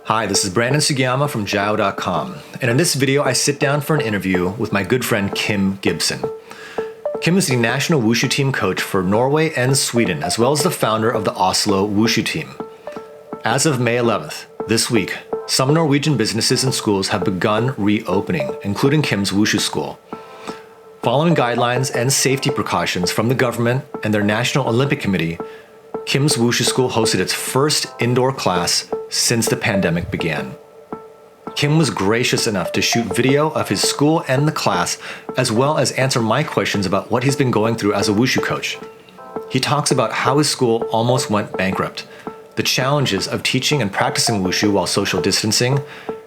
Hi, this is Brandon Sugiyama from JIAYO.com, and in this video I sit down for an interview with my good friend Kim Gibson. Kim is the national wushu team coach for Norway and Sweden, as well as the founder of the Oslo wushu team. As of May 11th, this week, some Norwegian businesses and schools have begun reopening, including Kim's wushu school. Following guidelines and safety precautions from the government and their National Olympic Committee, Kim's wushu school hosted its first indoor class since the pandemic began. Kim was gracious enough to shoot video of his school and the class, as well as answer my questions about what he's been going through as a wushu coach. He talks about how his school almost went bankrupt, the challenges of teaching and practicing wushu while social distancing,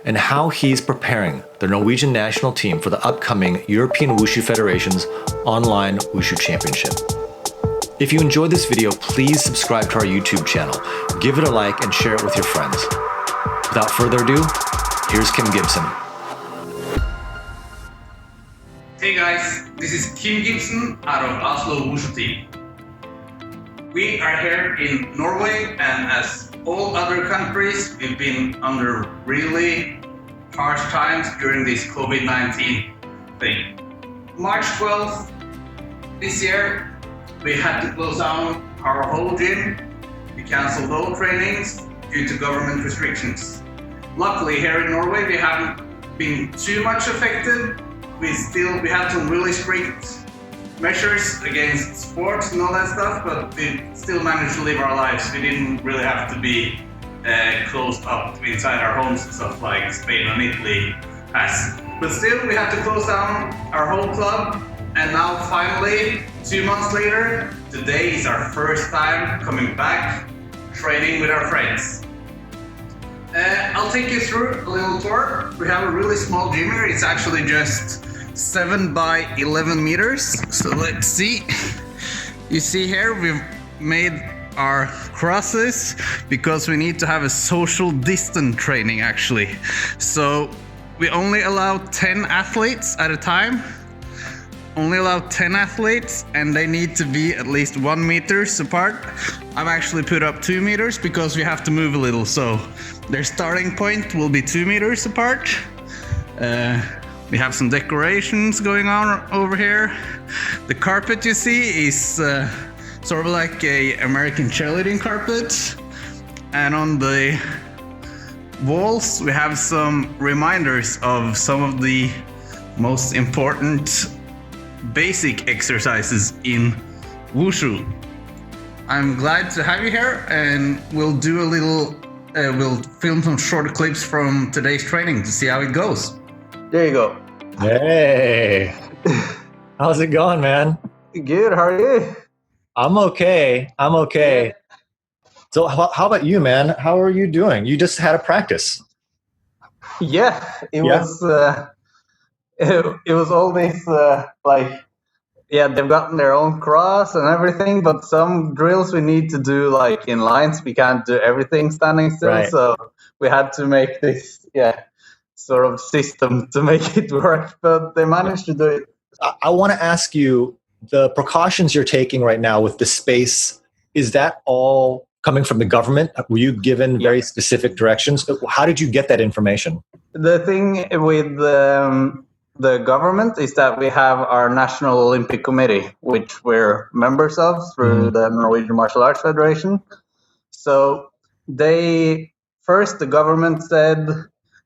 and how he's preparing the Norwegian national team for the upcoming European Wushu Federation's online wushu championship. If you enjoyed this video, please subscribe to our YouTube channel, give it a like, and share it with your friends. Without further ado, here's Kim Gibson. Hey guys, this is Kim Gibson out of Oslo Wushu team. We are here in Norway, and as all other countries, we've been under really harsh times during this COVID-19 thing. March 12th this year, we had to close down our whole gym. We canceled all trainings due to government restrictions. Luckily, here in Norway, we haven't been too much affected. We had some really strict measures against sports and all that stuff, but we still managed to live our lives. We didn't really have to be closed up inside our homes and stuff like Spain and Italy has. But still, we had to close down our whole club. And now finally, 2 months later, today is our first time coming back, training with our friends. I'll take you through a little tour. We have a really small gym here. It's actually just 7 by 11 meters. So let's see. You see here, we've made our crosses because we need to have a social distance training actually. So we only allow 10 athletes at a time. Only allow 10 athletes, and they need to be at least 1 meter apart. I've actually put up 2 meters because we have to move a little, so their starting point will be 2 meters apart. We have some decorations going on over here. The carpet you see is sort of like a American cheerleading carpet, and on the walls we have some reminders of some of the most important basic exercises in wushu. I'm glad to have you here, and we'll do a little we'll film some short clips from today's training to see how it goes. There you go. Hey, how's it going, man? Good, how are you? I'm okay. So how about you, man? How are you doing? You just had a practice. Yeah, it was all this they've gotten their own cross and everything, but some drills we need to do like in lines. We can't do everything standing still, right. So we had to make this sort of system to make it work, but they managed to do it. I want to ask you, the precautions you're taking right now with the space, is that all coming from the government? Were you given very specific directions? How did you get that information? The thing with the government is that we have our National Olympic Committee, which we're members of through the Norwegian Martial Arts Federation. So the government said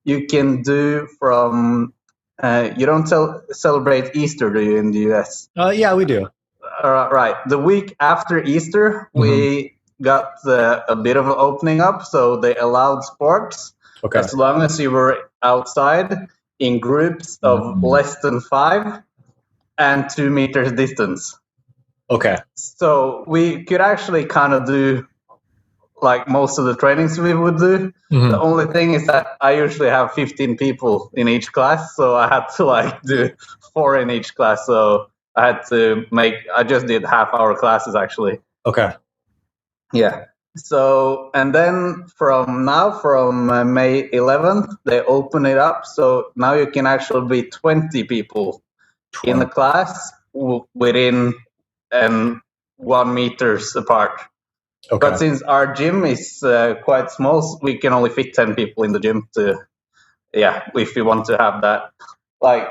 you can do from, you don't celebrate Easter, do you, in the US? Yeah, we do. Right. The week after Easter, we got a bit of an opening up, so they allowed sports as long as you were outside in groups of less than 5 and 2 meters distance. Okay. So we could actually kind of do like most of the trainings we would do. The only thing is that I usually have 15 people in each class, so I had to do 4 in each class. So I just did half-hour classes actually. Okay. Yeah. So, and then from May 11th, they open it up. So now you can actually be 20 people in the class within 1 meters apart. Okay. But since our gym is quite small, we can only fit 10 people in the gym if you want to have that. Like,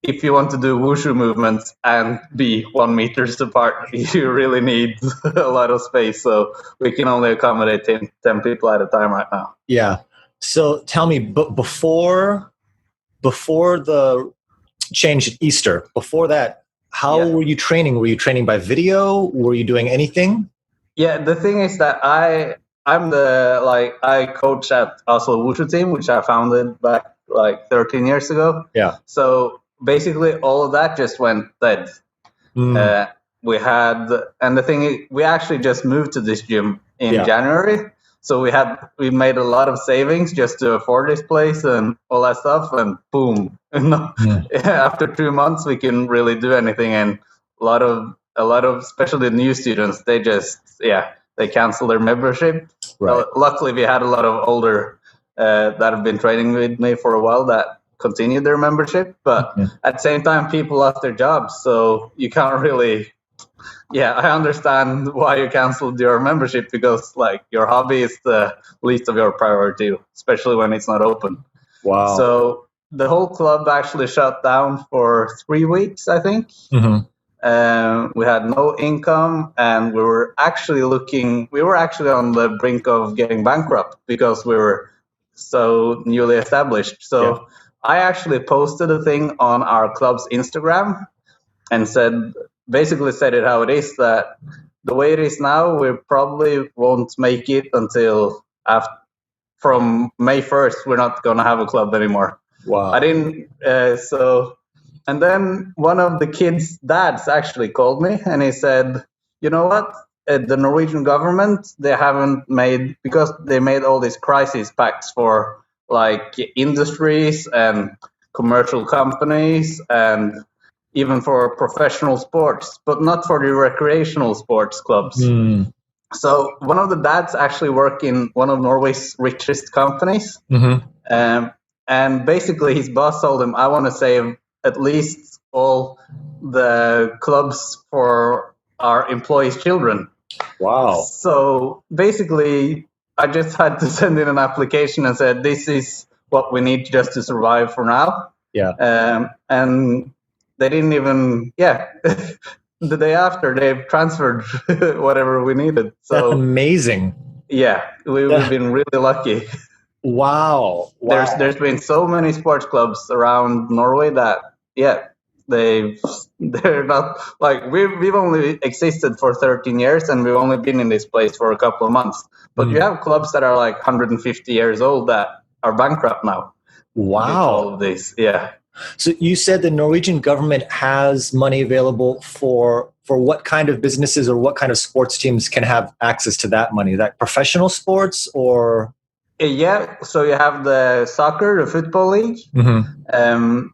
if you want to do wushu movements and be 1 meters apart, you really need a lot of space. So we can only accommodate 10 people at a time right now. Yeah. So tell me, before the change at Easter, before that, how were you training? Were you training by video? Were you doing anything? Yeah, the thing is that I coach at Oslo Wushu team, which I founded back like 13 years ago. Yeah. So basically, all of that just went dead. We actually just moved to this gym in January. So we made a lot of savings just to afford this place and all that stuff, and boom, after 2 months we can really do anything. And a lot of especially new students, they cancel their membership. Right. Luckily, we had a lot of older that have been training with me for a while that continued their membership, but at the same time, people lost their jobs, so you can't really. Yeah, I understand why you canceled your membership, because like your hobby is the least of your priority, especially when it's not open. Wow. So the whole club actually shut down for 3 weeks, I think. We had no income, and we were actually on the brink of getting bankrupt because we were so newly established. So I actually posted a thing on our club's Instagram and basically said it how it is, that the way it is now, we probably won't make it until from May 1st. We're not going to have a club anymore. Wow. I didn't, and then one of the kids' dads actually called me and he said, you know what? The Norwegian government, because they made all these crisis pacts for like industries and commercial companies and even for professional sports, but not for the recreational sports clubs. So one of the dads actually worked in one of Norway's richest companies. And basically his boss told him, I want to save at least all the clubs for our employees' children. Wow. So basically, I just had to send in an application and said, this is what we need just to survive for now. Yeah. And they didn't even, the day after they've transferred whatever we needed. So that's amazing. Yeah, we've been really lucky. Wow. There's been so many sports clubs around Norway that they're not like we've only existed for 13 years and we've only been in this place for a couple of months. But you have clubs that are like 150 years old that are bankrupt now. Wow. All of this, yeah. So you said the Norwegian government has money available for what kind of businesses or what kind of sports teams can have access to that money? Is that professional sports or? Yeah, so you have the soccer, the football league.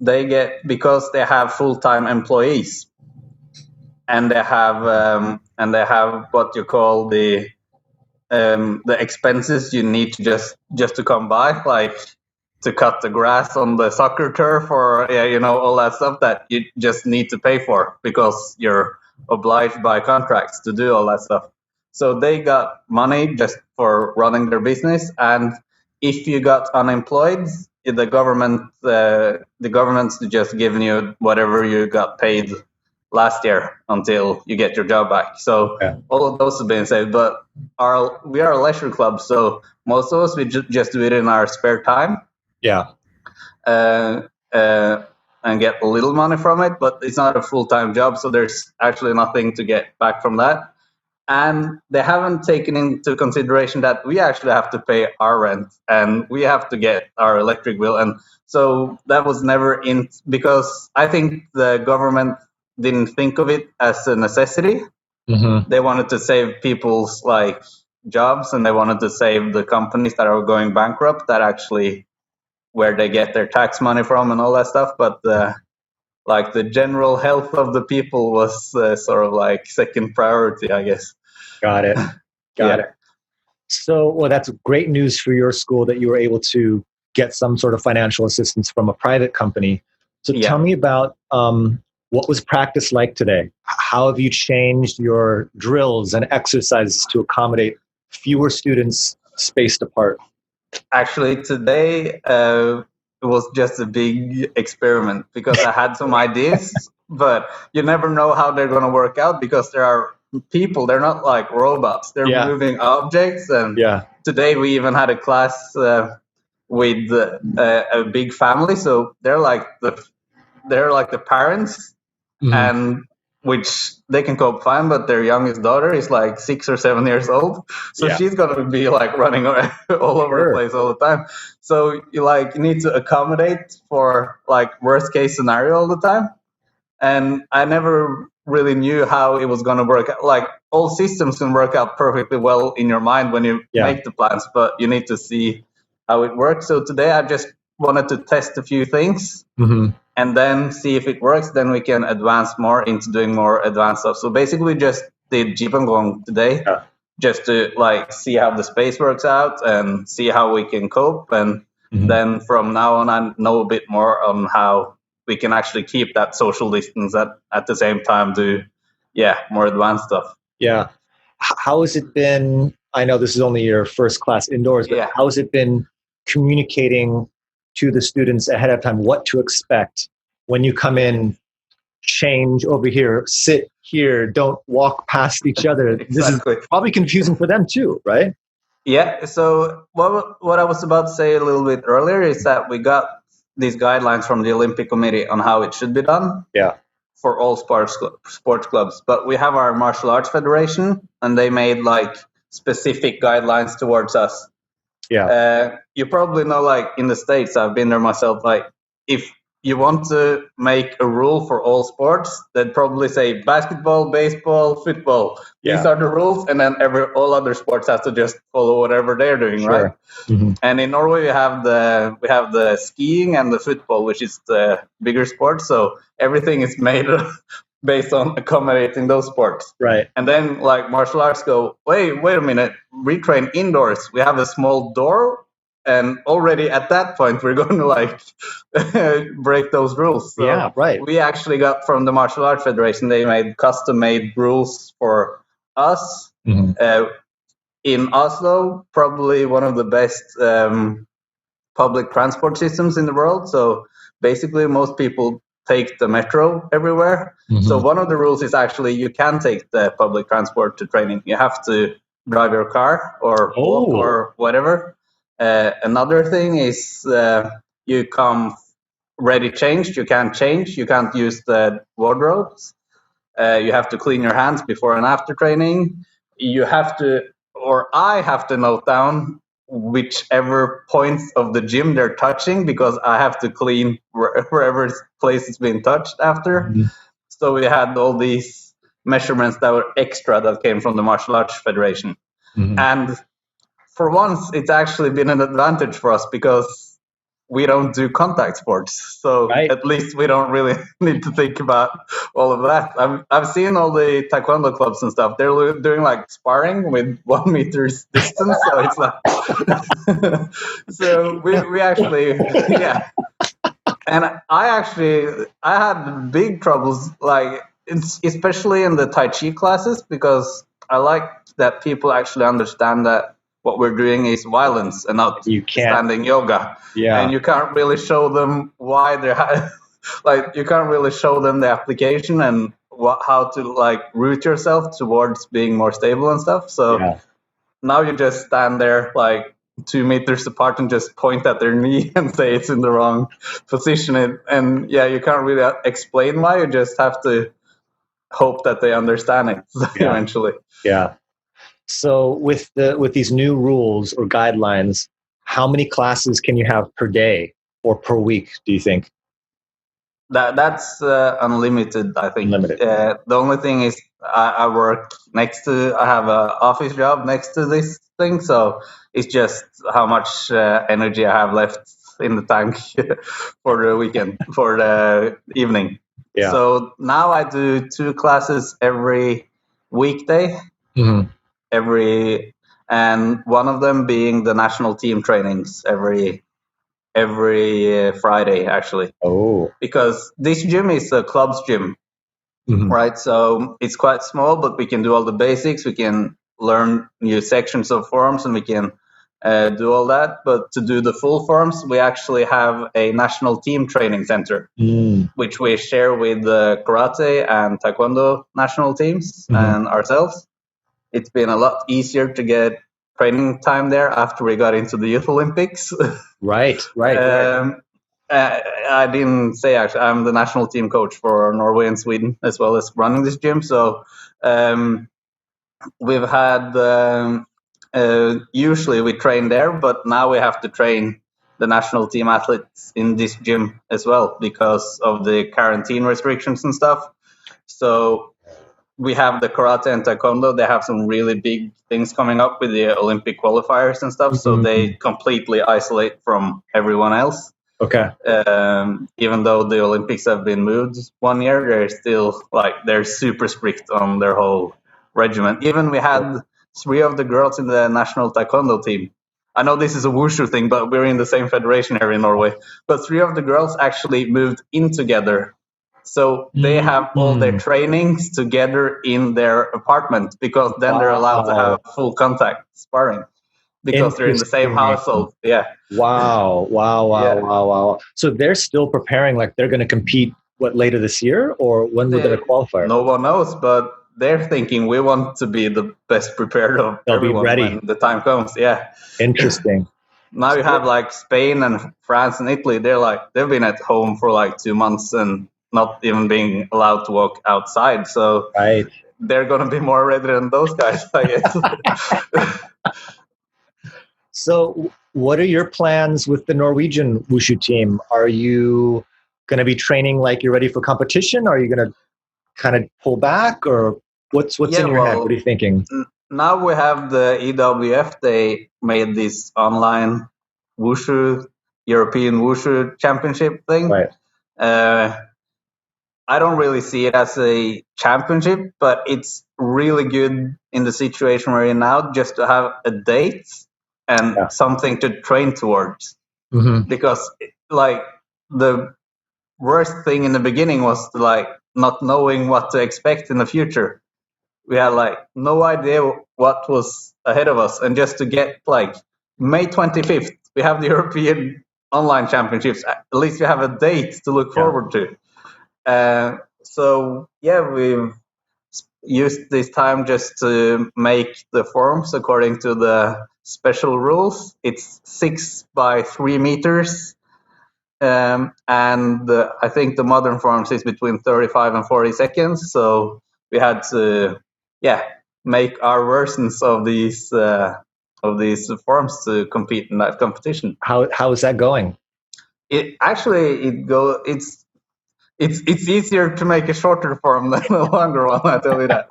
They get, because they have full-time employees, and they have what you call the expenses you need to just to come by, like to cut the grass on the soccer turf or all that stuff that you just need to pay for because you're obliged by contracts to do all that stuff. So they got money just for running their business, and if you got unemployed, the government's just giving you whatever you got paid last year until you get your job back. So all of those have been saved. But we are a leisure club, so most of us we just do it in our spare time. Yeah. And get a little money from it, but it's not a full-time job, so there's actually nothing to get back from that. And they haven't taken into consideration that we actually have to pay our rent and we have to get our electric bill. And so that was never in, because I think the government didn't think of it as a necessity. They wanted to save people's jobs, and they wanted to save the companies that are going bankrupt, that actually where they get their tax money from and all that stuff. But the general health of the people was sort of second priority, I guess. Got it. Got it. So, well, that's great news for your school that you were able to get some sort of financial assistance from a private company. So tell me about what was practice like today? How have you changed your drills and exercises to accommodate fewer students spaced apart? Actually, today it was just a big experiment because I had some ideas, but you never know how they're going to work out because there are people. They're not like robots. They're moving objects. And today we even had a class with a big family, so they're like the parents, and which they can cope fine, but their youngest daughter is like 6 or 7 years old, so she's gonna be like running all over the place all the time. So you need to accommodate for like worst case scenario all the time. And I never really knew how it was gonna work out. Like, all systems can work out perfectly well in your mind when you make the plans, but you need to see how it works. So today I just wanted to test a few things and then see if it works. Then we can advance more into doing more advanced stuff. So basically just did Jipangong today just to see how the space works out and see how we can cope. And then from now on, I know a bit more on how we can actually keep that social distance at the same time do more advanced stuff. Yeah. How has it been? I know this is only your first class indoors, but how has it been communicating to the students ahead of time what to expect when you come in? Change over here, sit here, don't walk past each other. Exactly. This is probably confusing for them too, right? Yeah. So what I was about to say a little bit earlier is that we got these guidelines from the Olympic Committee on how it should be done. Yeah. For all sports clubs, but we have our martial arts federation, and they made specific guidelines towards us. Yeah. You probably know, in the States, I've been there myself. If you want to make a rule for all sports, they'd probably say basketball, baseball, football. These are the rules, and then all other sports have to just follow whatever they're doing, right? And in Norway, we have the skiing and the football, which is the bigger sport. So everything is made based on accommodating those sports. Right. And then martial arts go, wait a minute, we train indoors. We have a small door. And already at that point, we're going to break those rules. So we actually got from the Martial Arts Federation, they made custom-made rules for us. In Oslo, probably one of the best public transport systems in the world. So basically, most people take the metro everywhere. So one of the rules is actually you can take the public transport to training. You have to drive your car or walk or whatever. Another thing is you come ready changed. You can't change. You can't use the wardrobes. You have to clean your hands before and after training. You have to, or I have to note down whichever points of the gym they're touching, because I have to clean wherever place is being touched after. So we had all these measurements that were extra that came from the Martial Arts Federation. And for once, it's actually been an advantage for us because we don't do contact sports. So at least we don't really need to think about all of that. I've seen all the taekwondo clubs and stuff. They're doing sparring with 1 meter's distance. So it's so we actually, And I had big troubles, especially in the Tai Chi classes, because I like that people actually understand that what we're doing is violence and not standing yoga. And you can't really show them why they're you can't really show them the application and how to root yourself towards being more stable and stuff. So now you just stand there 2 meters apart and just point at their knee and say it's in the wrong position. And you can't really explain why. You just have to hope that they understand it eventually. Yeah. So with these new rules or guidelines, how many classes can you have per day or per week, do you think? That's unlimited, I think. Unlimited. The only thing is I work I have an office job next to this thing, so it's just how much energy I have left in the tank for the weekend, for the evening. So now I do 2 classes every weekday. And one of them being the national team trainings every Friday, actually. Because this gym is a club's gym, right? So it's quite small, but we can do all the basics. We can learn new sections of forms and we can do all that. But to do the full forms, we actually have a national team training center, which we share with the karate and taekwondo national teams and ourselves. It's been a lot easier to get training time there after we got into the Youth Olympics. Right. I didn't say, actually, I'm the national team coach for Norway and Sweden, as well as running this gym. So we've had, usually we train there, but now we have to train the national team athletes in this gym as well because of the quarantine restrictions and stuff. So we have the karate and taekwondo. They have some really big things coming up with the Olympic qualifiers and stuff. So they completely isolate from everyone else. Okay. Even though the Olympics have been moved 1 year, they're still they're super strict on their whole regimen. Even we had 3 of the girls in the national taekwondo team. I know this is a wushu thing, but we're in the same federation here in Norway. But 3 of the girls actually moved in together. So they have all their trainings together in their apartment because then they're allowed to have full contact sparring because they're in the same household. Yeah. Wow. So they're still preparing, like they're going to compete later this year, or when we're going to qualify? No one knows, but they're thinking we want to be the best prepared of everyone when the time comes. Yeah. Interesting. Now you have Spain and France and Italy. They've been at home for 2 months and not even being allowed to walk outside. So they're going to be more ready than those guys, I guess. So what are your plans with the Norwegian Wushu team? Are you going to be training like you're ready for competition? Are you going to kind of pull back, or what's in your head? What are you thinking? Now we have the EWF. They made this online Wushu, European Wushu Championship thing. Right. I don't really see it as a championship, but it's really good in the situation we're in now just to have a date and something to train towards. Because the worst thing in the beginning was not knowing what to expect in the future. We had no idea what was ahead of us, and just to get May 25th, we have the European Online Championships. At least we have a date to look forward to. So we've used this time just to make the forms according to the special rules. It's 6 by 3 meters. And I think the modern forms is between 35 and 40 seconds. So we had to, make our versions of these forms to compete in that competition. How is that going? It's easier to make a shorter form than a longer one, I tell you that.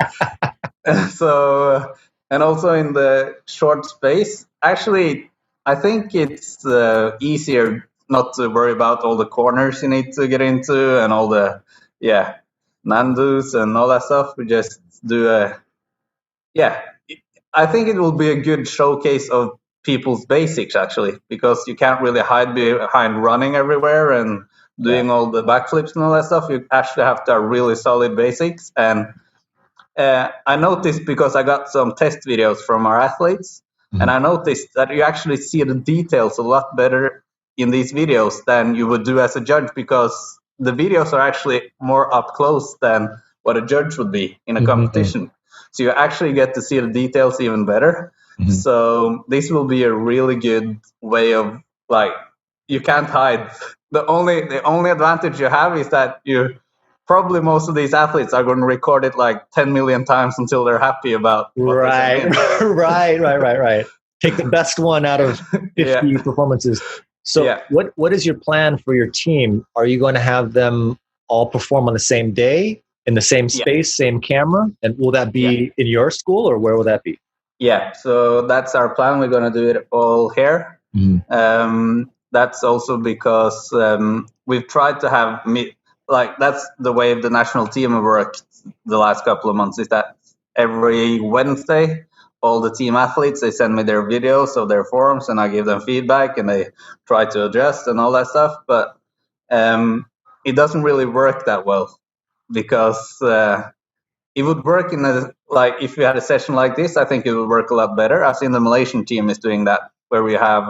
So, and also in the short space, actually, I think it's easier not to worry about all the corners you need to get into and all the, nandus and all that stuff. We just do I think it will be a good showcase of people's basics, actually, because you can't really hide behind running everywhere and doing all the backflips and all that stuff. You actually have to have really solid basics. And I noticed, because I got some test videos from our athletes, and I noticed that you actually see the details a lot better in these videos than you would do as a judge, because the videos are actually more up close than what a judge would be in a competition. So you actually get to see the details even better. So this will be a really good way of, you can't hide. The only advantage you have is that probably most of these athletes are going to record it 10 million times until they're happy about what right. Take the best one out of 50 performances. So what is your plan for your team? Are you going to have them all perform on the same day, in the same space, same camera? And will that be in your school, or where will that be? Yeah, so that's our plan. We're going to do it all here. That's also because we've tried to have that's the way the national team have worked the last couple of months, is that every Wednesday, all the team athletes, they send me their videos of their forms and I give them feedback and they try to adjust and all that stuff. But it doesn't really work that well, because it would work in a like if we had a session like this, I think it would work a lot better. I've seen the Malaysian team is doing that, where we have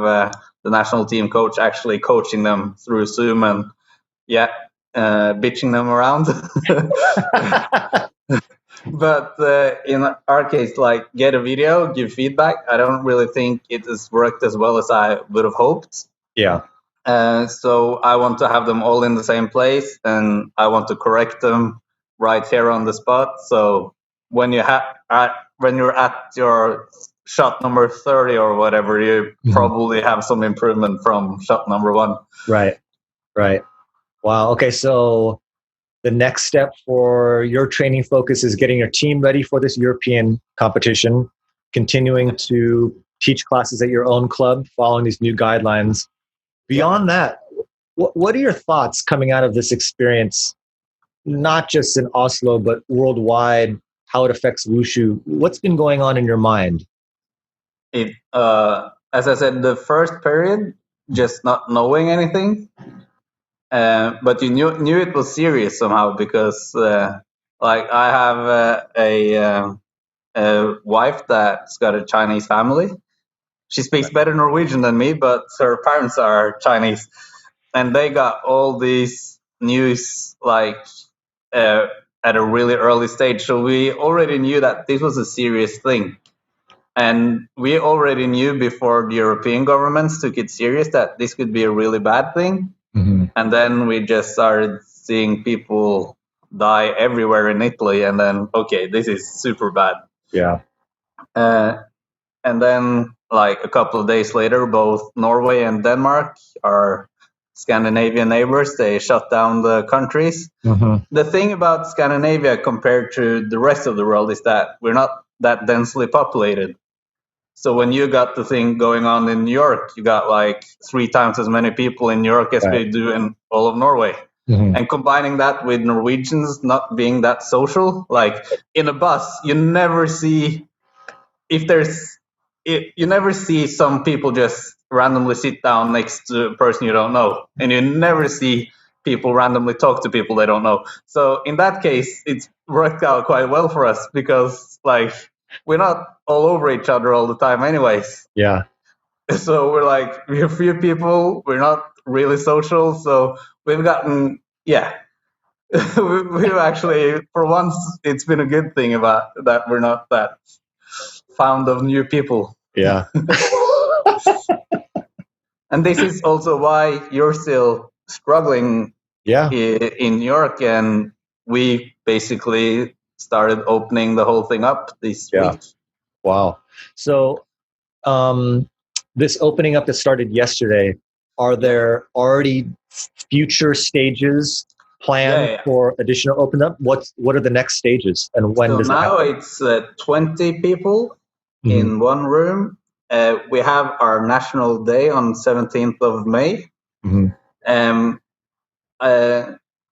the national team coach actually coaching them through Zoom and bitching them around. But in our case, like get a video, give feedback. I don't really think it has worked as well as I would have hoped. Yeah. So I want to have them all in the same place, and I want to correct them right here on the spot. So when you're at your shot number 30 or whatever, you probably have some improvement from shot number 1. Right. Wow. Okay. So the next step for your training focus is getting your team ready for this European competition, continuing to teach classes at your own club, following these new guidelines. Beyond that, what are your thoughts coming out of this experience, not just in Oslo, but worldwide, how it affects Wushu? What's been going on in your mind? As I said, the first period, just not knowing anything. But you knew it was serious somehow, because like I have a wife that's got a Chinese family. She speaks better Norwegian than me, but her parents are Chinese, and they got all these news like at a really early stage. So we already knew that this was a serious thing, and we already knew before the European governments took it serious that this could be a really bad thing. And then we just started seeing people die everywhere in Italy, and then okay, this is super bad. Yeah. And then, like a couple of days later, both Norway and Denmark, our Scandinavian neighbors, they shut down the countries. The thing about Scandinavia compared to the rest of the world is that we're not that densely populated. So when you got the thing going on in New York, you got like 3 times as many people in New York as we do in all of Norway. And combining that with Norwegians not being that social, like in a bus, you never see you never see some people just randomly sit down next to a person you don't know, and you never see people randomly talk to people they don't know. So in that case, it's worked out quite well for us, because like we're not all over each other all the time anyways. Yeah. So we're a few people, we're not really social, so we've gotten we've actually, for once, it's been a good thing about that we're not that fond of new people. Yeah. And this is also why you're still struggling in New York, and we basically started opening the whole thing up this week. Wow. So this opening up that started yesterday, are there already future stages planned for additional open up? What are the next stages, and when does now that happen? It's 20 people in one room. We have our National Day on 17th of May.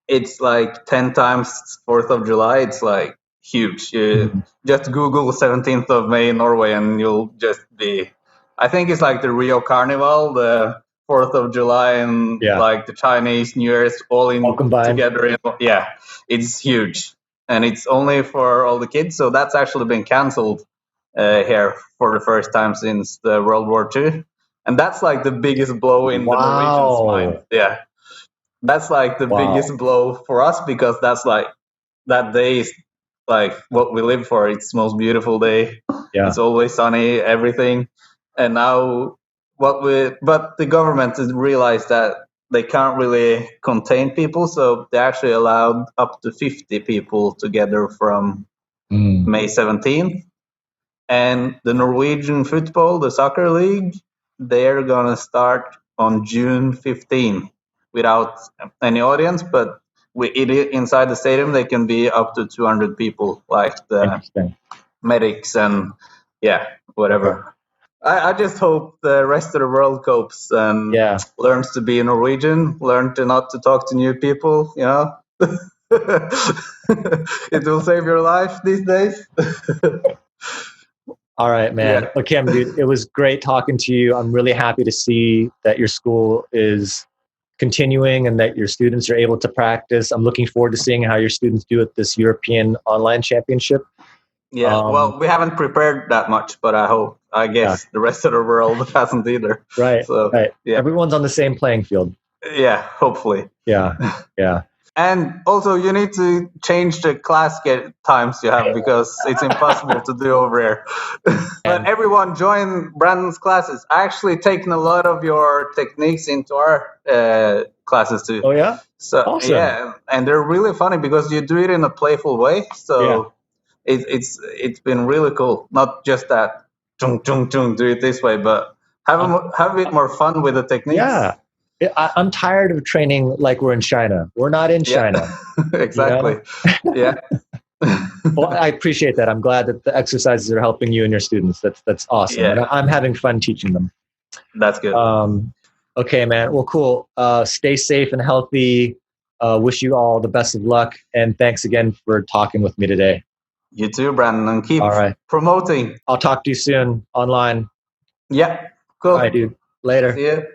It's like 10 times 4th of July. It's like huge. Just Google 17th of May in Norway and you'll just be... I think it's like the Rio Carnival, the 4th of July, and like the Chinese New Year's all in together. It's huge. And it's only for all the kids. So that's actually been cancelled here for the first time since the World War II. And that's like the biggest blow in the Norwegians' mind. Yeah. That's like the biggest blow for us, because that's like, that day is like what we live for. It's the most beautiful day. It's always sunny, everything. And now but the government has realized that they can't really contain people, so they actually allowed up to 50 people together from May 17th. And the Norwegian football, the soccer league, they're going to start on June 15th without any audience, but inside the stadium, they can be up to 200 people, like the medics and whatever. I just hope the rest of the world copes and learns to be Norwegian, learn to not to talk to new people, you know. It will save your life these days. All right, man. Well, Kim, dude, it was great talking to you. I'm really happy to see that your school is continuing and that your students are able to practice. I'm looking forward to seeing how your students do at this European online championship. Yeah, well, we haven't prepared that much, but I guess the rest of the world hasn't either. Right. So, right. yeah. Everyone's on the same playing field. Yeah, hopefully. Yeah. Yeah. And also, you need to change the class times you have because it's impossible to do over here. But everyone join Brandon's classes. I actually taken a lot of your techniques into our classes too. Oh, yeah? So Awesome. yeah, and they're really funny because you do it in a playful way. So it's been really cool. Not just that chung chung chung, do it this way, but have a bit more fun with the techniques. Yeah. I'm tired of training like we're in China. We're not in China. Exactly. Yeah. Well, I appreciate that. I'm glad that the exercises are helping you and your students. That's awesome. Yeah. And I'm having fun teaching them. That's good. Okay, man. Well, cool. Stay safe and healthy. Wish you all the best of luck. And thanks again for talking with me today. You too, Brandon. And keep promoting. I'll talk to you soon online. Yeah. Cool. All right, dude. Later. See you.